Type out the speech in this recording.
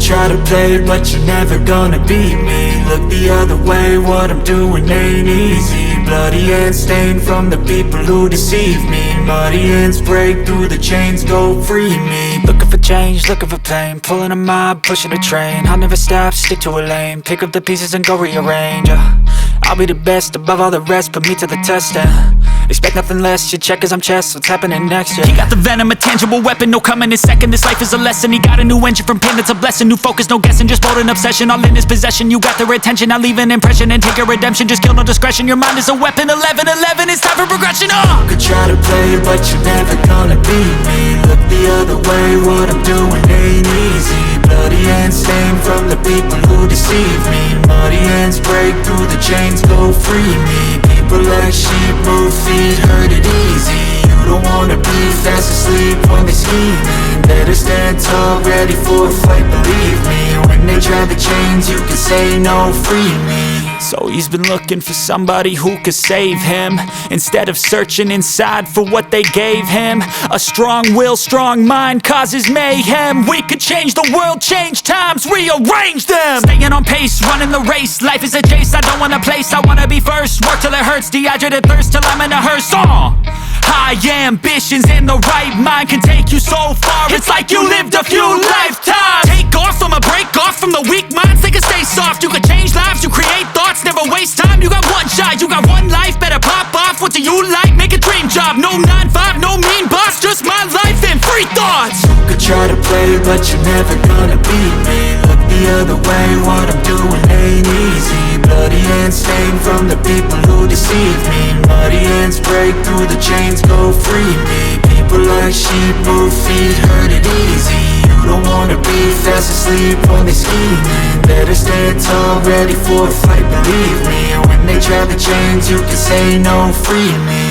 try to play, but you're never gonna beat me. Look the other way, what I'm doing ain't easy. Bloody hands stained from the people who deceive me. Muddy hands break through the chains, go free me. Looking for change, looking for pain, pulling a mob, pushing a train. I'll never stop, stick to a lane, pick up the pieces and go rearrange. I'll be the best above all the rest, put me to the test and expect nothing less, your check is I'm chess, what's happening next, yeah. He got the venom, a tangible weapon, no coming in second. This life is a lesson, he got a new engine from pain, it's a blessing. New focus, no guessing, just bold and obsession, all in his possession. You got their attention, I'll leave an impression and take your redemption. Just kill, no discretion, your mind is a weapon. 11-11, it's time for progression, You could try to play, but you're never gonna beat me. Look the other way, what I'm doing ain't easy. Bloody hands stained from the people who deceive me. Muddy hands break through the chains, go free me. People like sheep move feet, hurt it easy. You don't wanna be fast asleep when they scheming. Better stand tall, ready for a fight, believe me. When they try the chains, you can say no, free me. So he's been looking for somebody who could save him, instead of searching inside for what they gave him. A strong will, strong mind causes mayhem. We could change the world, change times, rearrange them. Staying on pace, running the race. Life is a chase, I don't want a place, I wanna be first. Work till it hurts, dehydrated thirst till I'm in a hearse. High ambitions and the right mind can take you so far. It's like you lived a few lifetimes. Take off from a break off from the weak minds, they can stay soft. You can change lives, you create thoughts, never waste time. You got one shot, you got one life, better pop off. What do you like? Make a dream job. No 9-5, no mean boss, just my life and free thoughts. You could try to play, but you're never gonna beat me. Look the other way, what I'm doing ain't easy. Bloody hands stained from the people who deceive me. Muddy hands break through the chains, go free me. People like sheep move feet, hurt it easy. You don't wanna be fast asleep when they scheming. Better stand tall, ready for a fight, believe me. When they try the chains, you can say no, free me.